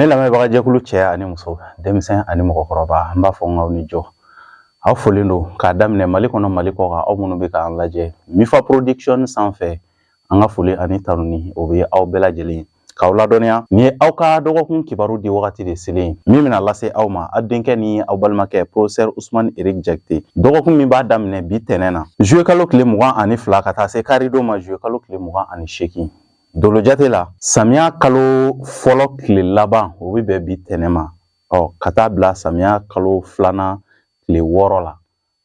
Ne lamɛnbaga jɛkulu cɛ ani muso, denmisɛn ani mɔgɔkɔrɔba, n b'a fɔ n k'aw ni jɔ. Aw folen don k'a daminɛ Mali kɔnɔ Mali kɔ kan, aw minnu bɛ k'an lajɛ Mifa Production sanfɛ, an ka foli ani tanuni o bɛ aw bɛɛ lajɛlen ye. K'aw ladɔnniya, nin ye aw ka dɔgɔkun kibaru di wagati de selen min bɛna lase aw ma, aw denkɛ ni aw balimakɛ Professeur Usmane Eric Jakite. Dɔgɔkun min b'a daminɛ bi tɛnɛn na, juillet kalo tile 22 ka taa se karidon ma juillet kalo tile 28. Dolo jate la, samiya kalo fɔlɔ tile laban o bɛ bɛn bi tɛnɛn ma, ka taa bila samiya kalo filanan tile 6 la.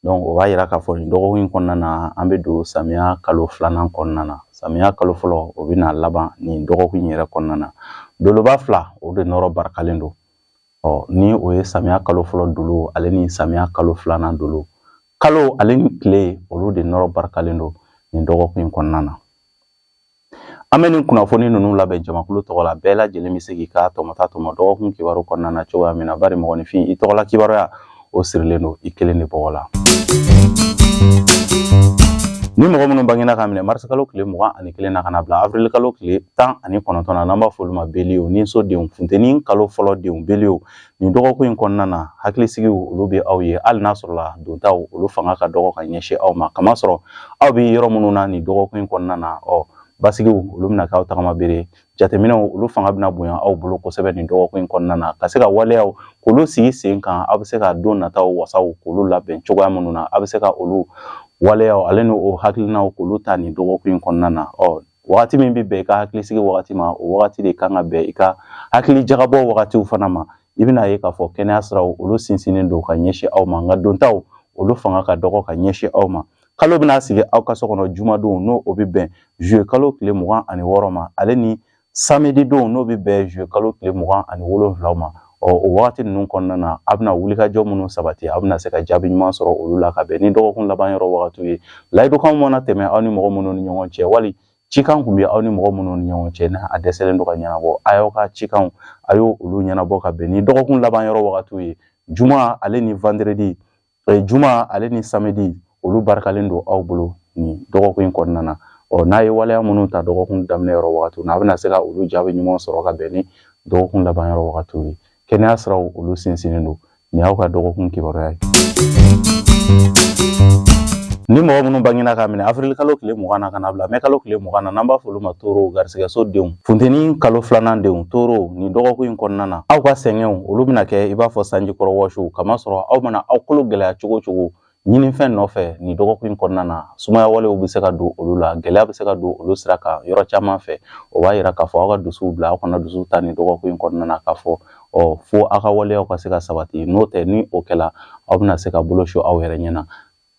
Donc o b'a yira k'a fɔ nin dɔgɔkun kɔnɔna na an bɛ don samiya kalo filanan kɔnɔna na. Samiya kalo fɔlɔ o bɛ na laban nin dɔgɔkun yɛrɛ kɔnɔna na. Doloba fila o de nɔrɔ barikalen don. Ni o ye samiya kalo fɔlɔ dolo ale ni samiya kalo filanan dolo. Kalo ale ni tile olu de nɔrɔ barikalen don nin dɔgɔkun kɔnɔna na. An bɛ nin kunnafoni ninnu labɛn jamakulu tɔgɔ la, bɛɛ lajɛlen bɛ se k'i ka tɔmɔta tɔmɔ dɔgɔkun kibaru kɔnɔna na cogoya min na. Bari mɔgɔninfin i tɔgɔla kibaruya o sirilen don i kelen de bɔgɔ la. Ni mɔgɔ minnu bangena ka minɛ mars kalo tile 21 na ka na bila avril kalo tile 19 na n'an b'a fɔ olu ma beliw ni sodenw, funteni kalo fɔlɔ denw beliw, nin dɔgɔkun kɔnɔna na hakilisigiw olu bɛ aw ye, hali n'a sɔrɔ la dontaw olu fanga ka dɔgɔ ka ɲɛsin aw ma, kamasɔrɔ aw bɛ yɔrɔ minnu na nin dɔgɔkun kɔnɔna na basigiw olu bɛna k'aw tagama bere, jateminɛw olu fanga bɛna bonya aw bolo kosɛbɛ nin dɔgɔkun kɔnɔna na, ka se ka waleyaw k'olu sigi sen kan, aw bɛ se ka don nataw wasaw k'olu labɛn cogoya minnu na, aw bɛ se ka olu waleyaw ale n'o hakilinaw k'olu ta nin dɔgɔkun kɔnɔna na. Wagati min bɛ bɛn i ka hakilisigi wagati ma, o wagati de kan ka bɛn i ka hakili jagabɔ wagatiw fana ma. I bɛna ye k'a fɔ kɛnɛya siraw olu sinsinnen don ka ɲɛsin aw ma, nka dontaw olu fanga ka dɔgɔ ka ɲɛsin aw ma. Kalo bɛna sigi aw ka so kɔnɔ jumadon n'o o bɛ bɛn juillet kalo tile 26 ma, ale ni samedi don n'o bɛ bɛn juillet kalo tile 27 ma. O wagati ninnu kɔnɔna na a bɛna wulikajɔ minnu sabati, a bɛna se ka jaabi ɲuman sɔrɔ olu la ka bɛn ni dɔgɔkun laban yɔrɔ wagatiw ye. Layidukanw mana tɛmɛ aw ni mɔgɔ minnu ni ɲɔgɔn cɛ, wali cikan kun bɛ aw ni mɔgɔ minnu ni ɲɔgɔn cɛ n'a dɛsɛlen don ka ɲɛnabɔ, a y'aw ka cikanw a y'o olu ɲɛnabɔ ka bɛn ni dɔgɔkun laban yɔrɔ wagatiw ye. Juma ale ni vendredi, juma ale ni samedi olu barikalen don aw bolo nin dɔgɔkun kɔnɔna na. N'a ye waleya minnu ta dɔgɔkun daminɛ yɔrɔ wagatiw na, a bɛna se ka olu jaabi ɲuman sɔrɔ ka bɛn ni dɔgɔkun laban yɔrɔ wagatiw ye. Kɛnɛya siraw olu sinsinnen don, nin y'aw ka dɔgɔkun kibaruya ye. Ni mɔgɔ minnu bangena ka minɛ avril kalo tile 20 na ka na bila mai kalo tile 20 na, n'an b'a fɔ olu ma toro garisigɛso denw, funteni kalo filanan denw, toro nin dɔgɔkun kɔnɔna na aw ka sɛgɛnw olu bɛna kɛ i b'a fɔ sanji kɔrɔ wɔsiw, kamasɔrɔ aw mana aw kolo gɛlɛya cogo o cogo ɲinifɛn nɔfɛ nin dɔgɔkun kɔnɔna na, sumaya walew bɛ se ka don olu la, gɛlɛya bɛ se ka don olu sira kan yɔrɔ caman fɛ. O b'a yira k'a fɔ aw ka dusuw bila, aw kana dusu ta nin dɔgɔkun kɔnɔna na k'a fɔ fo aw ka waleyaw ka se ka sabati, n'o tɛ ni o kɛla aw bɛna se ka bolo su aw yɛrɛ ɲɛna.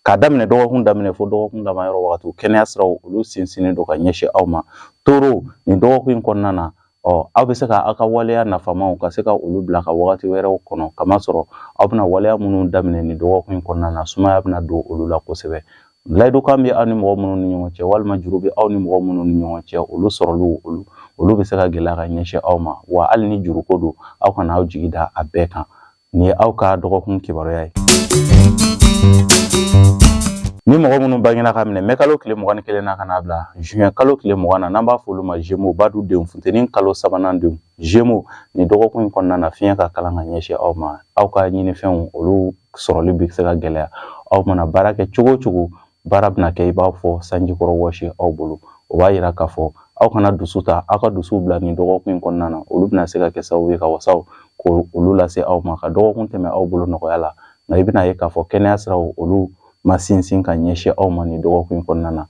K'a daminɛ dɔgɔkun daminɛ fo dɔgɔkun laban yɔrɔ wagatiw, kɛnɛya siraw olu sinsinnen don ka ɲɛsin aw ma. Toro nin dɔgɔkun kɔnɔna na aw bɛ se ka aw ka waleya nafamaw ka se ka olu bila ka wagati wɛrɛw kɔnɔ, kamasɔrɔ aw bɛna waleya minnu daminɛ nin dɔgɔkun kɔnɔna na, sumaya bɛna don olu la kosɛbɛ. Layidukan bɛ aw ni mɔgɔ minnu ni ɲɔgɔn cɛ, walima juru bɛ aw ni mɔgɔ minnu ni ɲɔgɔn cɛ, olu sɔrɔlu olu bɛ se ka gɛlɛya ka ɲɛsin aw ma, wa hali ni juruko don aw kana aw jigi da a bɛɛ kan. Nin ye aw ka dɔgɔkun kibaruya ye. Ni mɔgɔ minnu bangena ka minɛ mai kalo tile 21 na ka na bila juin kalo tile 20 na, n'an b'a fɔ olu ma Gémeaux badu denw, funteni kalo sabanan denw, Gémeaux nin dɔgɔkun kɔnɔna na fiɲɛ ka kalan ka ɲɛsin aw ma, aw ka ɲinifɛnw olu sɔrɔli bɛ se ka gɛlɛya. Aw mana baara kɛ cogo o cogo baara bɛna kɛ i b'a fɔ sanji kɔrɔ wɔsi aw bolo. O b'a yira k'a fɔ aw kana dusu ta, aw ka dusu bila nin dɔgɔkun kɔnɔna na, olu bɛna se ka kɛ sababu ye ka wasaw k'olu lase aw ma, ka dɔgɔkun tɛmɛ aw bolo nɔgɔya la. Nka i bɛna ye k'a fɔ kɛnɛya siraw olu ma sinsin ka ɲɛsin aw ma nin dɔgɔkun kɔnɔna na.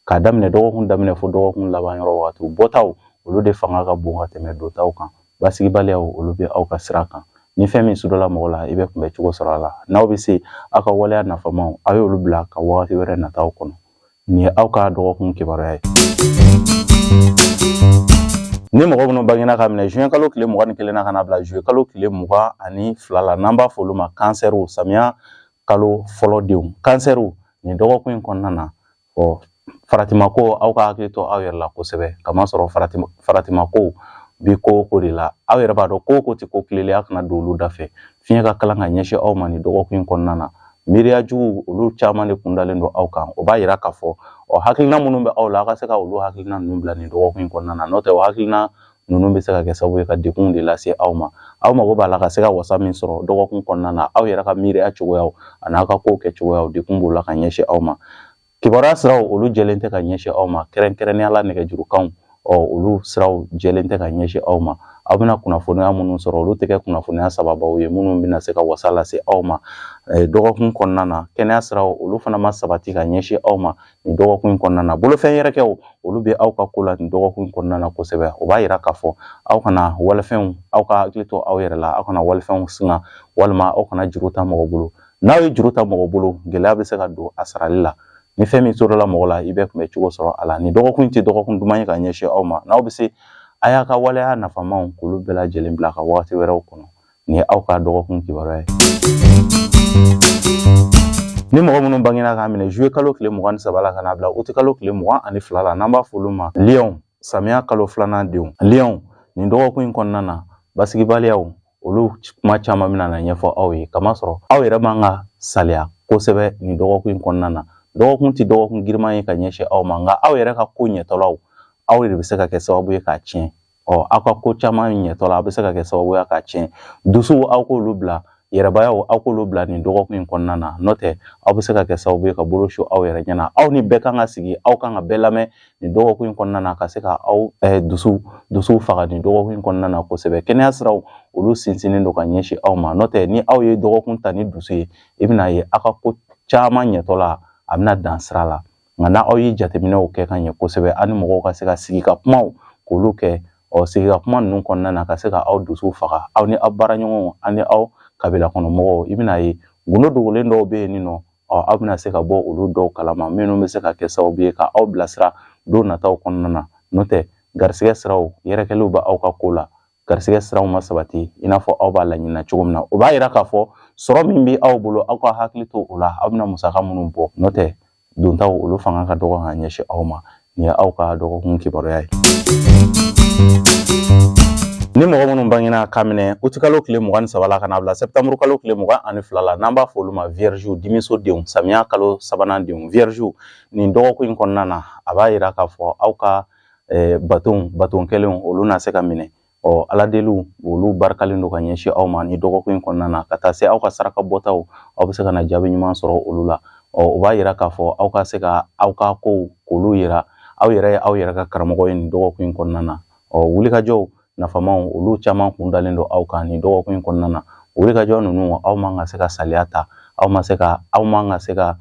K'a daminɛ dɔgɔkun daminɛ fo dɔgɔkun laban yɔrɔ wagatiw, bɔtaw olu de fanga ka bon ka tɛmɛ dontaw kan, basigibaliyaw olu bɛ aw ka sira kan. Ni fɛn min sudola mɔgɔ la i bɛ kunbɛ cogo sɔrɔ a la, n'aw bɛ se aw ka waleya nafamaw aw y'olu bila ka wagati wɛrɛ nataw kɔnɔ. Nin ye aw ka dɔgɔkun kibaruya ye. Ni mɔgɔ minnu bangena ka minɛ juin kalo tile 21 na ka na bila juillet kalo tile 22 la, n'an b'a fɔ olu ma kansɛriw, samiya kalo fɔlɔ denw, kansɛriw nin dɔgɔkun kɔnɔna na faratimako aw ka hakili to aw yɛrɛ la kosɛbɛ, kamasɔrɔ faratimako bi ko ko de la. Aw yɛrɛ b'a dɔn ko ko tɛ ko tilele, aw kana don olu da fɛ. Fiɲɛ ka kalan ka ɲɛsin aw ma nin dɔgɔkun kɔnɔna na. Miiriya jugu olu caman de kun dalen don aw kan. O b'a yira k'a fɔ hakilina minnu bɛ aw la, aw ka se ka olu hakilina ninnu bila nin dɔgɔkun kɔnɔna na. N'o tɛ o hakilina ninnu bɛ se ka kɛ sababu ye ka degun de lase aw ma ko b'a la ka se ka wasa min sɔrɔ dɔgɔkun kɔnɔna na aw yɛrɛ ka miiriya cogoyaw ani aw ka kow kɛcogoyaw degun b'o la ka ɲɛsin aw ma kibaruya siraw olu jɛlen tɛ ka ɲɛsin aw ma kɛrɛnkɛrɛnnenya la nɛgɛjurukanw olu siraw jɛlen tɛ ka ɲɛsin aw ma aw bɛna kunnafoniya minnu sɔrɔ olu tɛ kɛ kunnafoniya sababaw ye minnu bɛna se ka wasa lase aw ma dɔgɔkun kɔnɔna na kɛnɛya siraw olu fana ma sabati ka ɲɛsin aw ma nin dɔgɔkun kɔnɔna na bolofɛn yɛrɛkɛw olu bɛ aw ka ko la nin dɔgɔkun kɔnɔna na kosɛbɛ o b'a yira k'a fɔ aw kana walifɛnw aw ka hakili to aw yɛrɛ la aw kana walifɛnw singa walima aw kana juru ta mɔgɔ bolo n'aw ye juru ta mɔgɔ bolo gɛlɛya bɛ se ka don a sarali la ni fɛn min torala mɔgɔ la i bɛ kunbɛ cogo sɔrɔ a la ni dɔgɔkun tɛ dɔgɔkun duman ye ka ɲɛsin aw ma n'aw bɛ se a y'a ka waleya nafamanw k'olu bɛɛ lajɛlen bila ka wagati wɛrɛw kɔnɔ nin ye aw ka dɔgɔkun kibaruya ye ni mɔgɔ minnu bangena k'a minɛ juillet kalo tile 23 la ka n'a bila août kalo tile 22 la n'an b'a fɔ olu ma Lion samiya kalo 2nan denw Lion nin dɔgɔkun in kɔnɔna na basigibaliyaw olu kuma caman bɛna na ɲɛfɔ aw ye kamasɔrɔ aw yɛrɛ man ka saliya kosɛbɛ nin dɔgɔkun in kɔnɔna na dɔgɔkun tɛ dɔgɔkun giriman ye ka ɲɛsin aw ma nka aw yɛrɛ ka ko ɲɛtɔlaw aw de bɛ se ka kɛ sababu ye k'a tiɲɛ aw ka ko caman ɲɛtɔla aw bɛ se ka kɛ sababu ye k'a tiɲɛ dusuw aw k'olu bila yɛrɛbayaw aw k'olu bila nin dɔgɔkun in kɔnɔna na n'o tɛ aw bɛ se ka kɛ sababu ye ka bolo su aw yɛrɛ ɲɛna aw ni bɛɛ kan ka sigi aw kan ka bɛɛ lamɛn nin dɔgɔkun in kɔnɔna na ka se ka aw dusuw faga nin dɔgɔkun in kɔnɔna na kosɛbɛ kɛnɛya siraw olu sinsinnen don ka ɲɛsin aw ma n'o tɛ ni aw ye dɔgɔkun ta ni dusu ye i bɛna ye aw ka ko caman ɲɛtɔla a bɛna dan sira la nka n'aw ye jateminɛw kɛ ka ɲɛ kosɛbɛ ani mɔgɔw ka se ka sigi ka kumaw k'olu kɛ sigi ka kuma ninnu kɔnɔna na ka se ka aw dusu faga aw ni aw baaraɲɔgɔnw ani aw kabila kɔnɔ mɔgɔw i bɛna ye gundo dogolen dɔw bɛ yen nɔ aw bɛna se ka bɔ olu dɔw kalama minnu bɛ se ka kɛ sababu ye ka aw bilasira don nataw kɔnɔna na n'o tɛ garisigɛ siraw yɛrɛkɛliw bɛ aw ka ko la garisigɛ siraw ma sabati i n'a fɔ aw b'a laɲinina cogo min na o b'a yira k'a fɔ sɔrɔ min bɛ aw bolo aw ka hakili to o la aw bɛna musaka minnu bɔ n'o tɛ dontaw olu fanga ka dɔgɔ ka ɲɛsin aw ma nin ye aw ka dɔgɔkun kibaruya ye ni mɔgɔ minnu bangena k'a minɛ août kalo tile 23 la ka n'a bila septembre kalo tile 22 la n'an b'a fɔ olu ma vierge dimiso denw samiya kalo 3nan denw vierge nin dɔgɔkun in kɔnɔna na a b'a yira k'a fɔ aw ka baton kɛlenw olu na se ka minɛ ala deliw olu barikalen don ka ɲɛsin aw ma ni dɔgɔkun in kɔnɔna na ka taa se aw ka saraka bɔtaw aw bɛ se ka na jaabi ɲuman sɔrɔ olu la o b'a yira k'a fɔ aw ka se ka aw ka kow k'olu yira aw yɛrɛ ye aw yɛrɛ ka karamɔgɔ ye nin dɔgɔkun in kɔnɔna na wulikajɔw nafamanw olu caman kun dalen don aw kan nin dɔgɔkun in kɔnɔna na wulikajɔ ninnu aw man ka se ka saliya ta aw man ka se ka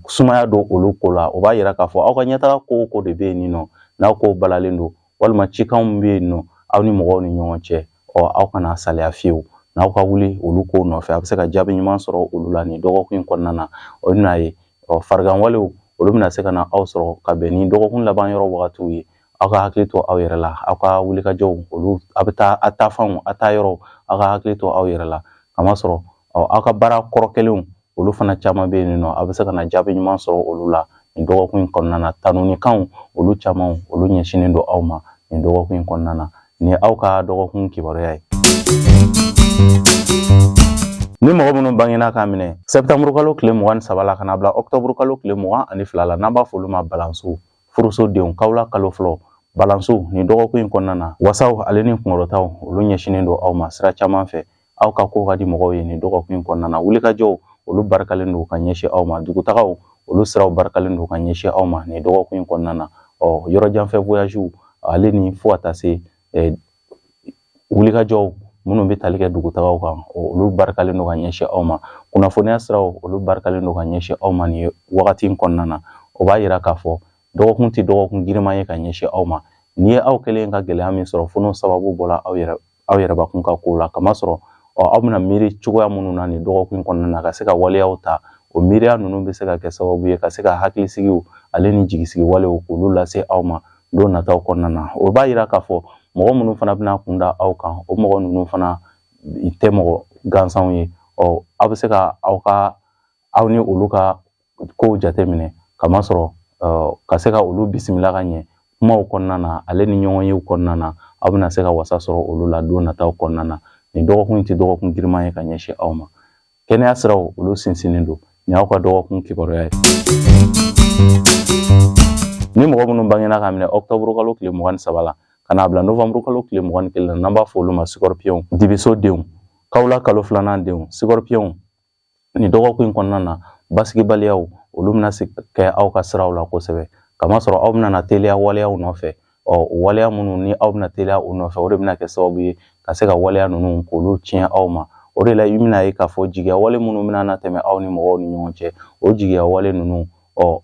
sumaya don olu ko la o b'a yira k'a fɔ aw ka ɲɛtaga ko o ko de bɛ yen nɔ n'aw kow balalen don walima cikanw bɛ yen nɔ aw ni mɔgɔw ni ɲɔgɔn cɛ aw kana saliya fiyewu n'aw ka wuli olu kow nɔfɛ a bɛ se ka jaabi ɲuman sɔrɔ olu la nin dɔgɔkun in kɔnɔna na o bɛna ye fariganwalew olu bɛna se ka na aw sɔrɔ ka bɛn ni dɔgɔkun laban yɔrɔ wagatiw ye aw ka hakili to aw yɛrɛ la aw ka wulikajɔw olu a bɛ taa a taafanw a taa yɔrɔw aw ka hakili to aw yɛrɛ la kamasɔrɔ aw ka baara kɔrɔkɛlenw olu fana caman bɛ yen nɔ a bɛ se ka na jaabi ɲuman sɔrɔ olu la nin dɔgɔkun in kɔnɔna na tanunikanw olu caman olu ɲɛsinnen don aw ma nin dɔgɔkun in kɔnɔna na nin ye aw ka dɔgɔkun kibaruya ye ni mɔgɔ minnu bangena k'a minɛ septembre kalo tile 23 la ka n'a bila octobre kalo tile 22 la n'an b'a fɔ olu ma balanso furuso denw kawla kalo fɔlɔ balanso nin dɔgɔkun in kɔnɔna na wasaw ale ni kunkɔrɔtaw olu ɲɛsinnen don aw ma sira caman fɛ aw ka ko ka di mɔgɔw ye nin dɔgɔkun in kɔnɔna na wulikajɔw olu barikalen don ka ɲɛsin aw ma dugutagaw olu siraw barikalen don ka ɲɛsin aw ma nin dɔgɔkun in kɔnɔna na yɔrɔjanfɛ voyagew ale ni fo ka taa se wulikajɔw minnu bɛ tali kɛ dugutagaw kan olu barikalen don ka ɲɛsin aw ma kunnafoniya siraw olu barikalen don ka ɲɛsin aw ma nin wagati in kɔnɔna na o b'a yira k'a fɔ dɔgɔkun tɛ dɔgɔkun giriman ye ka ɲɛsin aw ma n'i ye aw kɛlen ka gɛlɛya min sɔrɔ fo n'o sababu bɔra aw yɛrɛbakun ka ko la kamasɔrɔ aw bɛna miiri cogoya minnu na nin dɔgɔkun in kɔnɔna na ka se ka waleyaw ta o miiriya ninnu bɛ se ka kɛ sababu ye ka se ka hakilisigiw ale ni jigisigi walew k'olu lase aw ma don nataw kɔnɔna na o b'a yira k'a fɔ mɔgɔ minnu fana bɛna kunda aw kan o mɔgɔ ninnu fana tɛ mɔgɔ gansanw ye aw bɛ se ka aw ni olu ka kow jateminɛ kamasɔrɔ ka se ka olu bisimila ka ɲɛ kumaw kɔnɔna na ale ni ɲɔgɔn yew kɔnɔna na aw bɛna se ka wasa sɔrɔ olu la don nataw kɔnɔna na nin dɔgɔkun in tɛ dɔgɔkun giriman ye ka ɲɛsin aw ma kɛnɛya siraw olu sinsinnen don nin y'aw ka dɔgɔkun kibaruya ye ni mɔgɔ minnu bangena k'a minɛ octobre kalo tile 23 la kana bila novembre kalo tile 21 n'an b'a fɔ olu ma Scorpion Dibiso denw Kawla kalo 2nan denw Scorpion ni dɔgɔkun in kɔnɔna na basigibaliyaw olu bɛna se kɛ aw ka siraw la kosɛbɛ kamasɔrɔ aw bɛna na teliya waleyaw nɔfɛ waleya minnu ni aw bɛna teliya u nɔfɛ o de bɛna kɛ sababu ye ka se ka waleya ninnu k'olu tiɲɛ aw ma o de la i bɛna ye k'a fɔ jigiya wale minnu bɛna na tɛmɛ aw ni mɔgɔw ni ɲɔgɔn cɛ o jigiya wale ninnu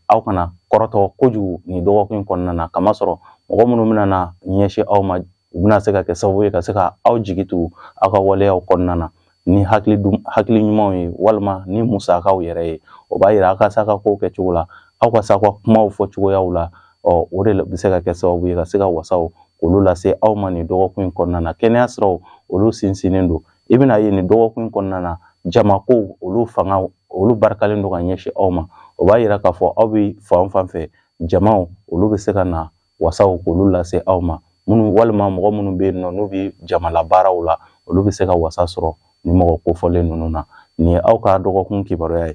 aw kana kɔrɔtɔ kojugu ni dɔgɔkun in kɔnɔna na kamasɔrɔ mɔgɔ minnu bɛna na ɲɛsin aw ma u bɛna se ka kɛ sababu ye ka se ka aw jigi tugu aw ka waleyaw kɔnɔna na ni hakili ɲumanw ye walima ni musakaw yɛrɛ ye o b'a yira aw ka se ka kow kɛcogo la aw ka se ka kumaw fɔ cogoyaw la o de bɛ se ka kɛ sababu ye ka se ka wasaw olu lase aw ma nin dɔgɔkun in kɔnɔna na kɛnɛya siraw olu sinsinnen don i bɛna ye nin dɔgɔkun in kɔnɔna na jamakow olu fanga olu barikalen don ka ɲɛsin aw ma o b'a yira k'a fɔ aw bɛ fan fɛ jamaw olu bɛ se ka na wasaw k'olu lase aw ma minnu walima mɔgɔ minnu bɛ yen nɔ n'u bɛ jamana baaraw la olu bɛ se ka wasa sɔrɔ ni mɔgɔ kofɔlen ninnu na nin ye aw ka dɔgɔkun kibaruya ye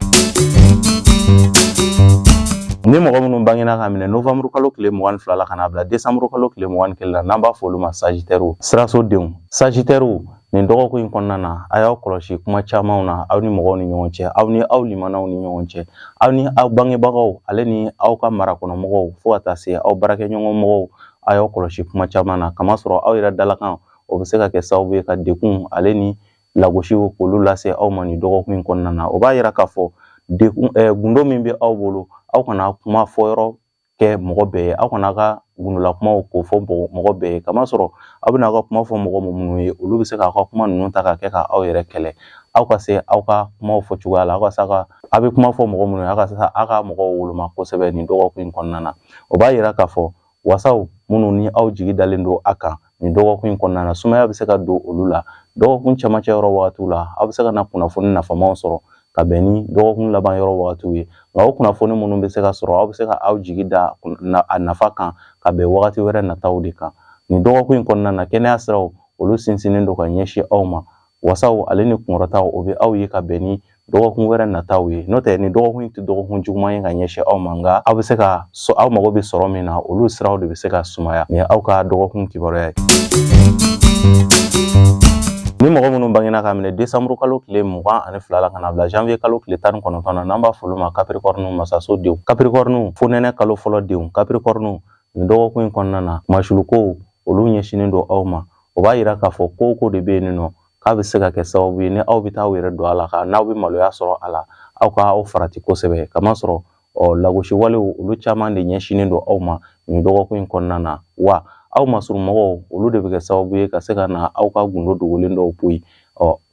ni mɔgɔ minnu bangena ka minɛ novembre kalo tile 22 la kana bila décembre kalo tile 21 la n'an b'a fɔ olu ma Sagittaire sirasodenw Sagittaire nin dɔgɔkun in kɔnɔna na a y'aw kɔlɔsi kuma camanw na aw ni mɔgɔw ni ɲɔgɔn cɛ aw ni aw limanaw ni ɲɔgɔn cɛ aw ni aw bangebagaw ale ni aw ka marakɔnɔmɔgɔw fo ka taa se aw baarakɛɲɔgɔn mɔgɔw a y'aw kɔlɔsi kuma caman na kamasɔrɔ aw yɛrɛ dalakan o bɛ se ka kɛ sababu ye ka dekun ale ni lagosiw k'olu lase aw ma nin dɔgɔkun in kɔnɔna na o b'a yira k'a fɔ gundo min bɛ aw bolo aw kana kuma fɔyɔrɔ kɛ mɔgɔ bɛɛ ye aw kana ka gundola kumaw k'o fɔ mɔgɔ bɛɛ ye kamasɔrɔ aw bɛna ka kuma fɔ mɔgɔ minnu ye olu bɛ se k'a ka kuma ninnu ta ka kɛ ka aw yɛrɛ kɛlɛ aw ka se aw ka kumaw fɔ cogoya la aw ka se aw bɛ kuma fɔ mɔgɔ minnu ye aw ka se aw ka mɔgɔw woloma kosɛbɛ nin dɔgɔkun in kɔnɔna na o b'a yira k'a fɔ wasaw minnu ni aw jigi dalen don a kan nin dɔgɔkun in kɔnɔna na sumaya bɛ se ka don olu la dɔgɔkun camancɛ yɔrɔ wagatiw la aw bɛ se ka na kunnafoni nafamaw sɔrɔ ka bɛn ni dɔgɔkun laban yɔrɔ wagatiw ye nka o kunnafoni minnu bɛ se ka sɔrɔ aw bɛ se ka aw jigi da a nafa kan ka bɛn wagati wɛrɛ nataw de kan nin dɔgɔkun in kɔnɔna na kɛnɛya siraw olu sinsinnen don ka ɲɛsin aw ma wasaw ale ni kunkɔrɔtaw o bɛ aw ye ka bɛn ni dɔgɔkun wɛrɛ nataw ye n'o tɛ nin dɔgɔkun in tɛ dɔgɔkun juguman ye ka ɲɛsin aw ma nka aw bɛ se ka aw mago bɛ sɔrɔ min na olu siraw de bɛ se ka sumaya nin ye aw ka dɔgɔkun kibaruya ye ni mɔgɔ minnu bangena ka minɛ décembre kalo tile 22 la kana bila janvier kalo tile 19 na n'an b'a fɔ olu ma Capricorne masasodenw Capricorne fonɛnɛ kalo fɔlɔ denw Capricorne nin dɔgɔkun in kɔnɔna na masulukow olu ɲɛsinnen don aw ma o b'a yira k'a fɔ ko de bɛ yen nɔ k'a bɛ se ka kɛ sababu ye ni aw bɛ taa aw yɛrɛ don a la n'aw bɛ maloya sɔrɔ a la aw ka aw farati kosɛbɛ kamasɔrɔ lagosi walew olu caman de ɲɛsinnen don aw ma nin dɔgɔkun in kɔnɔna na wa aw masurumɔgɔw olu de bɛ kɛ sababu ye ka se ka na aw ka gundo dogolen dɔw poyi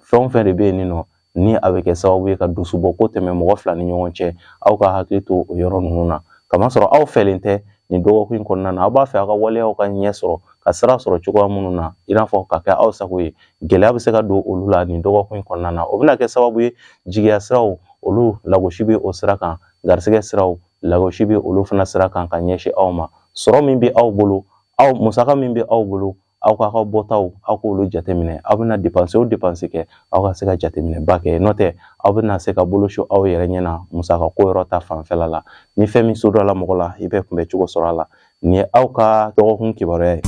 fɛn o fɛn de bɛ yen nɔ ni a bɛ kɛ sababu ye ka dusubɔ ko tɛmɛ mɔgɔ fila ni ɲɔgɔn cɛ aw ka hakili to o yɔrɔ ninnu na kamasɔrɔ aw fɛlen tɛ nin dɔgɔkun in kɔnɔna na aw b'a fɛ aw ka waleyaw ka ɲɛ sɔrɔ ka sira sɔrɔ cogoya minnu na i n'a fɔ ka kɛ aw sago ye gɛlɛya bɛ se ka don olu la nin dɔgɔkun in kɔnɔna na o bɛna kɛ sababu ye jigiya siraw olu lagosi bɛ o sira kan garisɛgɛ siraw lagosi bɛ olu fana sira kan ka ɲɛsin aw ma sɔrɔ min bɛ aw bolo aw musaka min bɛ aw bolo aw ka bɔtaw aw k'olu jateminɛ aw bɛna dépense kɛ aw ka se ka jateminɛba kɛ n'o tɛ aw bɛna se ka bolosu aw yɛrɛ ɲɛna musaka ko yɔrɔ ta fanfɛla la ni fɛn min sodɔla mɔgɔ la i bɛ kunbɛ cogo sɔrɔ a la nin ye aw ka dɔgɔkun kibaruya ye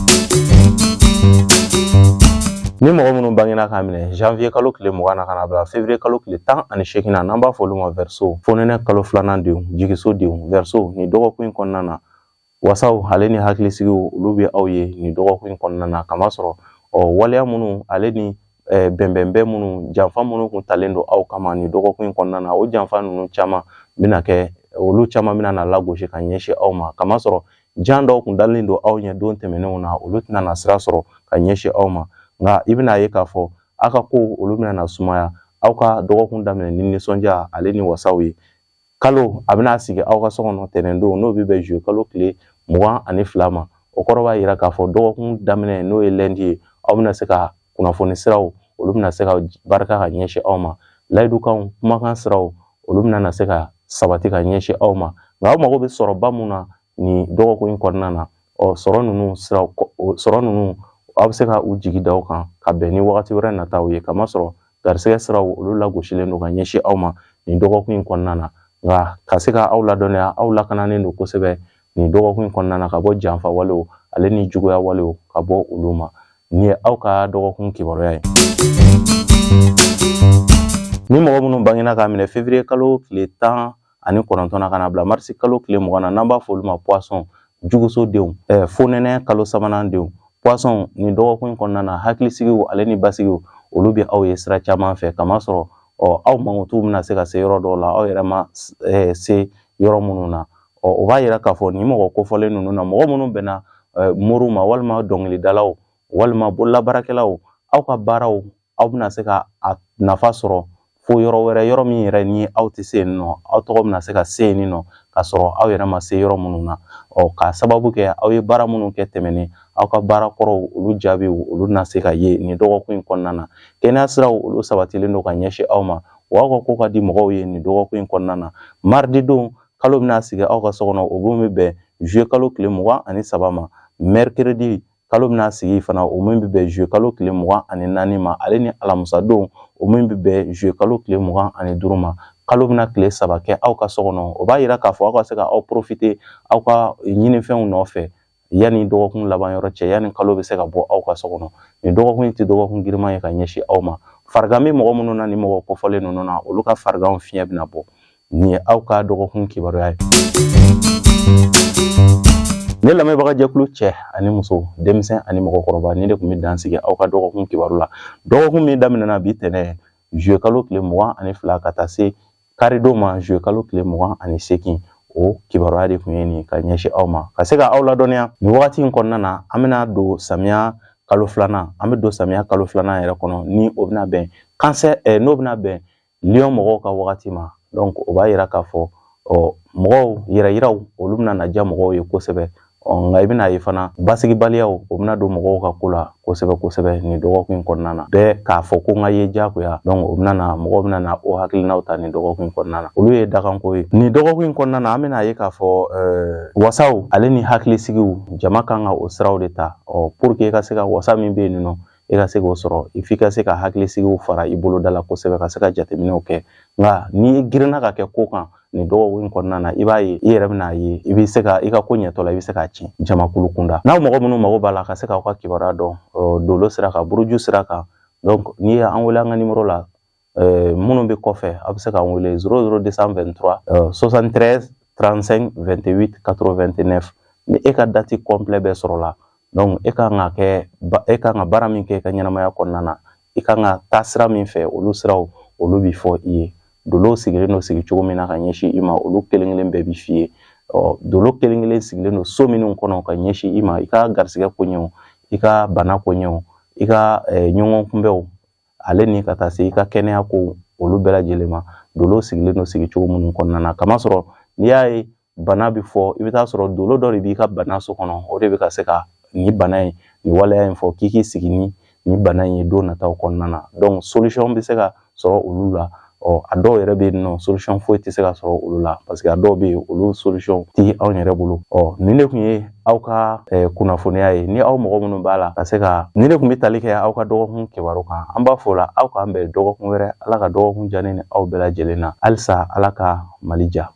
ni mɔgɔ minnu bangena ka minɛ janvier kalo tile 20 na kana bila février kalo tile 18 na n'an b'a fɔ olu ma Verseau fonɛnɛ kalo 2nan denw jigiso denw Verseau ni dɔgɔkun in kɔnɔna na wasaw ale ni hakilisigiw olu bɛ aw ye nin dɔgɔkun in kɔnɔna na kamasɔrɔ waleya minnu ale ni bɛnbɛnbɛn minnu janfa minnu kun talen don aw kama nin dɔgɔkun in kɔnɔna na o janfa ninnu caman bɛna kɛ olu caman bɛna na lagosi ka ɲɛsin aw ma kamasɔrɔ jan dɔw kun dalen don aw ɲɛ don tɛmɛnenw na olu tɛna na sira sɔrɔ ka ɲɛsin aw ma nka i bɛna ye k'a fɔ aw ka ko olu bɛna na sumaya aw ka dɔgɔkun daminɛ ni nisɔndiya ale ni wasaw ye kalo a bɛna sigi aw ka so kɔnɔ tɛnɛndon n'o bɛ bɛn juillet kalo tile 22 ma o kɔrɔ b'a yira k'a fɔ dɔgɔkun daminɛ n'o ye lundi ye aw bɛna se ka kunnafoni siraw olu bɛna se ka barika ka ɲɛsin aw ma layidukanw kumakan siraw olu bɛna na se ka sabati ka ɲɛsin aw ma nka aw mago bɛ sɔrɔba mun na nin dɔgɔkun in kɔnɔna na sɔrɔ ninnu aw bɛ se ka u jigi da aw kan ka bɛn ni wagati wɛrɛ nataw ye kamasɔrɔ garisɛgɛ siraw olu lagosilen don ka ɲɛsin aw ma nin dɔgɔkun in kɔnɔna na nka ka se ka aw ladɔnniya aw lakananen don kosɛbɛ nin dɔgɔkun in kɔnɔna na ka bɔ janfa walew ale ni juguya walew ka bɔ olu ma. Ni ye aw ka dɔgɔkun kibaruya ye. Ni mɔgɔ minnu bangena k'a minɛ février kalo tile 19 na ka na bila mars kalo tile 20 na n'an b'a fɔ olu ma poisson jugusodenw, fonɛnɛ kalo 3nan denw. Poisson ni dɔgɔkun kɔnɔna na hakilisigiw ale ni basigiw olu bɛ aw ye sira caman fɛ kamasɔrɔ aw mankutu bɛna se ka se yɔrɔ dɔw la aw yɛrɛ ma se yɔrɔ minnu na. O b'a yira k'a fɔ ni mɔgɔ kofɔlen ninnu na mɔgɔ minnu bɛna moriw ma walima dɔnkilidalaw walima bololabaarakɛlaw aw ka baaraw aw bɛna se ka a nafa sɔrɔ fo yɔrɔ wɛrɛ yɔrɔ min yɛrɛ ni aw tɛ se yen nɔ aw tɔgɔ bɛna se ka se yen nɔ ka sɔrɔ aw yɛrɛ ma se yɔrɔ minnu na. Ka sababu kɛ aw ye baara minnu kɛ tɛmɛnen aw ka baara kɔrɔw olu jaabiw olu bɛna se ka ye nin dɔgɔkun in kɔnɔna na. Kɛnɛya siraw olu sabatilen don ka ɲɛsin aw ma wa aw ka ko ka di mɔgɔw ye nin dɔgɔkun in kɔnɔna na. Mardi don kalo bɛna sigi aw ka so kɔnɔ o min bɛ bɛn juillet kalo tile 23 ma. Mercredi kalo bɛna sigi fana o min bɛ bɛn juillet kalo tile 24 ma ale ni alamisa don o min bɛ bɛn juillet kalo tile 25 ma. Kalo bɛna tile 3 kɛ aw ka so kɔnɔ. O b'a yira k'a fɔ aw ka se ka aw profiter aw ka ɲinifɛnw nɔfɛ yanni dɔgɔkun laban yɔrɔ cɛ yanni kalo bɛ se ka bɔ aw ka so kɔnɔ. Nin dɔgɔkun in tɛ dɔgɔkun giriman ye ka ɲɛsin aw ma. Farigan bɛ mɔgɔ minnu na ni mɔgɔ kofɔlen ninnu na olu ka fariganw fiɲɛ bɛna bɔ. Nin ye aw ka dɔgɔkun kibaruya ye. Ne lamɛnbaga jɛkulu cɛ ani muso, denmisɛn ani mɔgɔkɔrɔba ni de tun bɛ dansigi aw ka dɔgɔkun kibaru la. Dɔgɔkun min daminɛna bi tɛnɛ juillet kalo tile 22 ka taa se karidon ma juillet kalo tile 28 o kibaruya de tun ye nin ka ɲɛsin aw ma. Ka se ka aw ladɔnniya nin wagati in kɔnɔna na an bɛna don samiya kalo 2nan an bɛ don samiya kalo 2nan yɛrɛ kɔnɔ ni o bɛna bɛn n'o bɛna bɛn lion mɔgɔw ka wagati ma. Donc o b'a yira k'a fɔ mɔgɔw yɛrɛyiraw olu bɛna na diya mɔgɔw ye kosɛbɛ. Nka i bɛna ye fana basigibaliyaw o bɛna don mɔgɔw ka ko la kosɛbɛ nin dɔgɔkun in kɔnɔna na. Bɛɛ k'a fɔ ko n ka ye diyagoya donc o bɛna na mɔgɔw bɛna na o hakilinaw ta nin dɔgɔkun in kɔnɔna na. Olu ye dakanko ye. Nin dɔgɔkun in kɔnɔna na an bɛna ye k'a fɔ wasaw ale ni hakilisigiw jama kan ka o siraw de ta pour que i ka se ka wasa min bɛ yen nɔ i ka se k'o sɔrɔ f'i ka se ka hakilisigiw fara i boloda la kosɛbɛ ka se ka jateminɛw kɛ. Nka n'i girinna ka kɛ ko kan nin dɔgɔkun in kɔnɔna na i b'a ye i yɛrɛ bɛna ye i bɛ se ka i ka ko ɲɛtɔ la i bɛ se k'a tiɲɛ jamakulu kunda. N'aw mɔgɔ minnu mago b'a la ka se k'aw ka kibaruya dɔn dolo sira kan buruju sira kan donc n'i ye an wele an ka numéro la minnu bɛ kɔfɛ a bɛ se k'an wele 00223 73 35 28 89 ni e ka date complet bɛɛ sɔrɔ la donc e kan ka baara min kɛ i ka ɲɛnamaya kɔnɔna na i kan ka taa sira min fɛ olu siraw olu bɛ fɔ i ye. Dolo sigilen don sigi cogo min na ka ɲɛsin i ma olu kelen bɛɛ bɛ f'i ye. Dolo kelen sigilen don so minnu kɔnɔ ka ɲɛsin i ma i ka garisɛgɛ ko ɲɛw i ka bana ko ɲɛw i ka ɲɔgɔn kunbɛw ale ni ka taa se i ka kɛnɛya ko olu bɛɛ lajɛlen ma. Dolo sigilen don sigi cogo minnu kɔnɔna na kamasɔrɔ n'i y'a ye bana bɛ fɔ i bɛ taa sɔrɔ dolo dɔ de b'i ka bana so kɔnɔ o de bɛ ka se ka nin bana in nin waleya in fɔ k'i sigi ni nin bana in ye don nataw kɔnɔna na. Donc solution bɛ se ka sɔrɔ olu la. A dɔw yɛrɛ bɛ yen nɔ solution foyi tɛ se ka sɔrɔ olu la parce que a dɔw bɛ yen olu solution tɛ anw yɛrɛ bolo. Nin de tun ye aw ka kunnafoniya ye ni aw mɔgɔ minnu b'a la ka se ka nin de tun bɛ tali kɛ aw ka dɔgɔkun kibaru kan. An b'a fɔ o la aw k'an bɛn dɔgɔkun wɛrɛ Ala ka dɔgɔkun diya ne ni aw bɛɛ lajɛlen na halisa Ala ka Mali diya.